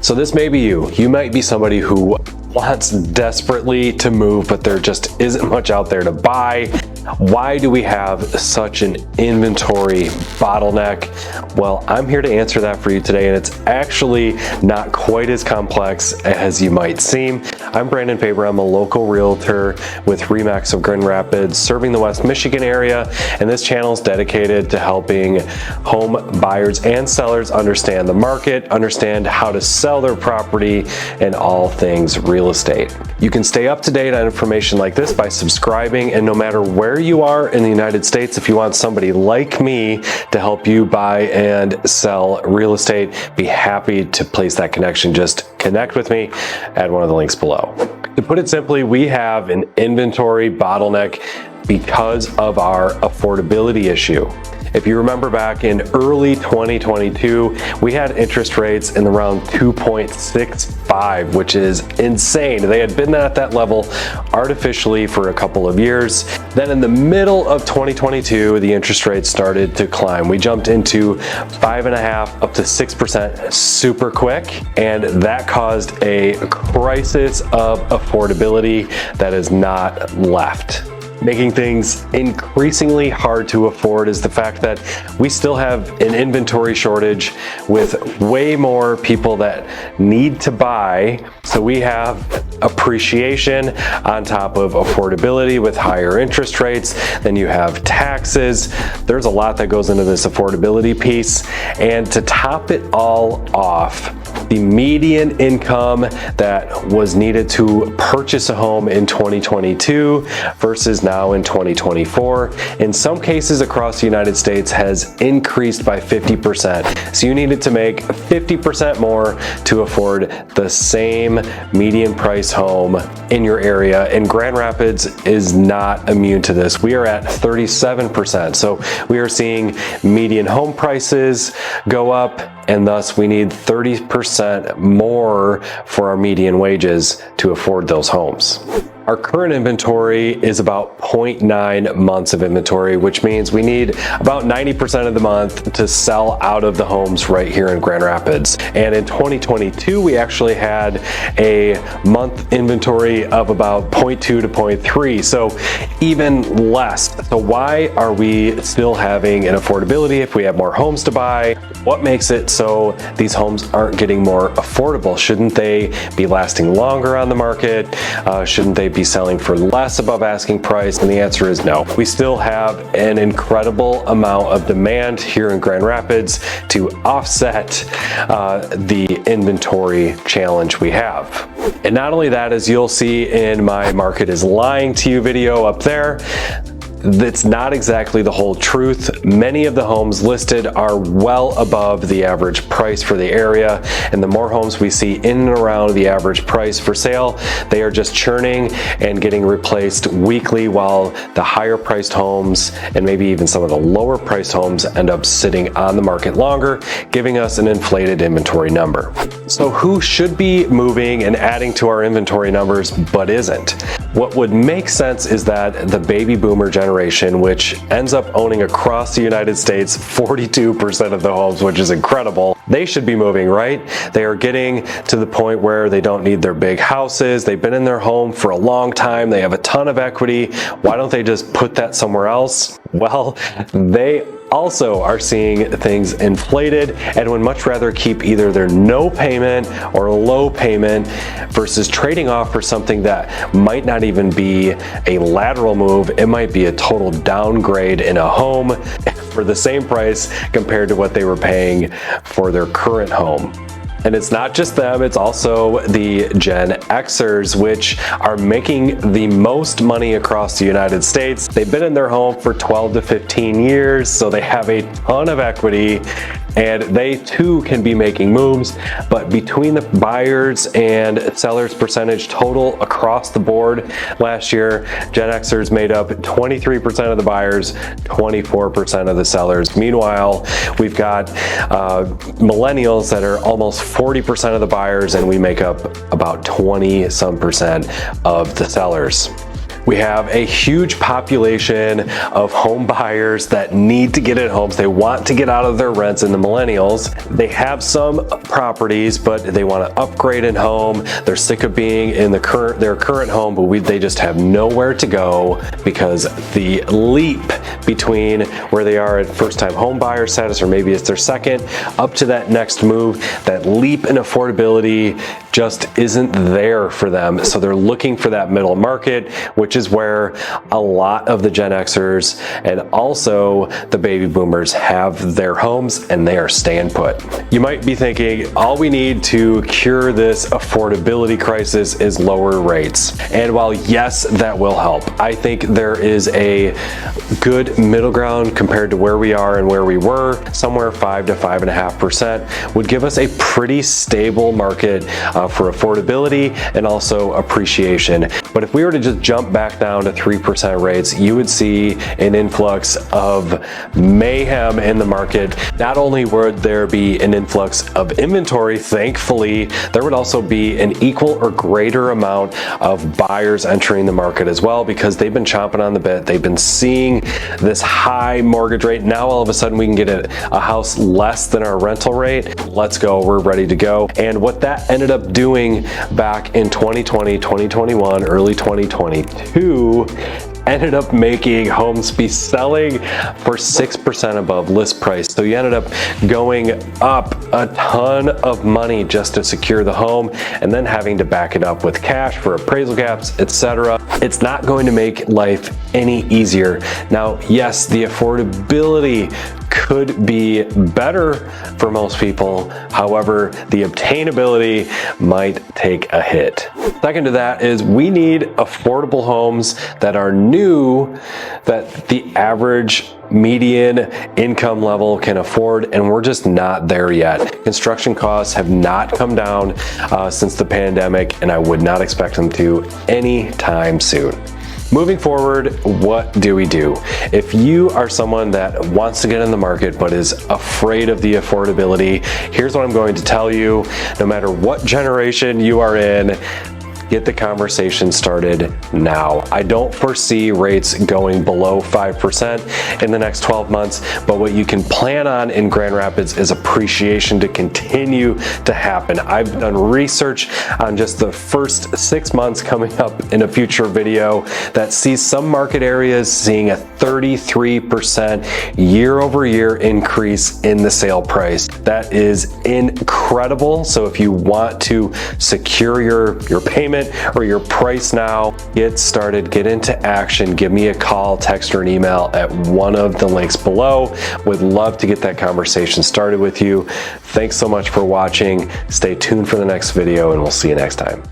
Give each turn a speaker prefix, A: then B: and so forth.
A: So this may be you. You might be somebody who wants desperately to move, but there just isn't much out there to buy. Why do we have such an inventory bottleneck? Well, I'm here to answer that for you today, and it's actually not quite as complex as you might seem. I'm Brandon Faber. I'm a local realtor with RE/MAX of Grand Rapids, serving the West Michigan area, and this channel is dedicated to helping home buyers and sellers understand the market, understand how to sell their property, and all things real estate. You can stay up to date on information like this by subscribing, and no matter where you are in the United States, if you want somebody like me to help you buy and sell real estate, be happy to place that connection. Just connect with me at one of the links below. To put it simply, we have an inventory bottleneck because of our affordability issue. If you remember back in early 2022, we had interest rates in around 2.65, which is insane. They had been at that level artificially for a couple of years. Then in the middle of 2022, the interest rates started to climb. We jumped into 5.5 up to 6% super quick, and that caused a crisis of affordability that is not left. Making things increasingly hard to afford is the fact that we still have an inventory shortage with way more people that need to buy. So we have appreciation on top of affordability with higher interest rates. Then you have taxes. There's a lot that goes into this affordability piece. And to top it all off, the median income that was needed to purchase a home in 2022 versus now in 2024, in some cases across the United States, has increased by 50%. So you needed to make 50% more to afford the same median price home in your area. And Grand Rapids is not immune to this. We are at 37%. So we are seeing median home prices go up, and thus we need 30% more for our median wages to afford those homes. Our current inventory is about 0.9 months of inventory, which means we need about 90% of the month to sell out of the homes right here in Grand Rapids. And in 2022, we actually had a month inventory of about 0.2 to 0.3, so even less. So why are we still having an affordability if we have more homes to buy? What makes it so these homes aren't getting more affordable? Shouldn't they be lasting longer on the market? Shouldn't they be selling for less above asking price? And the answer is no. We still have an incredible amount of demand here in Grand Rapids to offset the inventory challenge we have. And not only that, as you'll see in my Market is Lying to You video up there, that's not exactly the whole truth. Many of the homes listed are well above the average price for the area, and the more homes we see in and around the average price for sale, they are just churning and getting replaced weekly, while the higher priced homes and maybe even some of the lower priced homes end up sitting on the market longer, giving us an inflated inventory number. So who should be moving and adding to our inventory numbers but isn't? What would make sense is that the baby boomer generation, which ends up owning across the United States 42% of the homes, which is incredible, they should be moving, right? They are getting to the point where they don't need their big houses. They've been in their home for a long time. They have a ton of equity. Why don't they just put that somewhere else? Well, they also are seeing things inflated and would much rather keep either their no payment or low payment versus trading off for something that might not even be a lateral move. It might be a total downgrade in a home for the same price compared to what they were paying for their current home. And it's not just them, it's also the Gen Xers, which are making the most money across the United States. They've been in their home for 12 to 15 years, so they have a ton of equity, and they too can be making moves. But between the buyers and sellers percentage total across the board last year, Gen Xers made up 23% of the buyers, 24% of the sellers. Meanwhile, we've got millennials that are almost 40% of the buyers, and we make up about 20% of the sellers. We have a huge population of home buyers that need to get in homes. They want to get out of their rents, and the millennials, they have some properties, but they want to upgrade in home. They're sick of being in their current home, but they just have nowhere to go because the leap between where they are at first-time home buyer status, or maybe it's their second, up to that next move, that leap in affordability just isn't there for them. So they're looking for that middle market, which is where a lot of the Gen Xers and also the baby boomers have their homes, and they are staying put. You might be thinking, all we need to cure this affordability crisis is lower rates. And while yes, that will help, I think there is a good middle ground compared to where we are and where we were. Somewhere 5 to 5.5% would give us a pretty stable market for affordability and also appreciation. But if we were to just jump back down to 3% rates, you would see an influx of mayhem in the market. Not only would there be an influx of inventory, thankfully, there would also be an equal or greater amount of buyers entering the market as well, because they've been chomping on the bit. They've been seeing this high mortgage rate. Now all of a sudden we can get a house less than our rental rate. Let's go, we're ready to go. And what that ended up doing back in 2020, 2021, early 2022, ended up making homes be selling for 6% above list price. So you ended up going up a ton of money just to secure the home, and then having to back it up with cash for appraisal gaps, etc. It's not going to make life any easier. Now, yes, the affordability could be better for most people. However, the obtainability might take a hit. Second to that is we need affordable homes that are new, that the average median income level can afford, and we're just not there yet. Construction costs have not come down since the pandemic, and I would not expect them to anytime soon. Moving forward, what do we do? If you are someone that wants to get in the market but is afraid of the affordability, here's what I'm going to tell you. No matter what generation you are in, get the conversation started now. I don't foresee rates going below 5% in the next 12 months, but what you can plan on in Grand Rapids is appreciation to continue to happen. I've done research on just the first 6 months coming up in a future video that sees some market areas seeing a 33% year-over-year increase in the sale price. That is incredible. So if you want to secure your payment or your price now, get started, get into action. Give me a call, text, or an email at one of the links below. Would love to get that conversation started with you. Thanks so much for watching. Stay tuned for the next video, and we'll see you next time.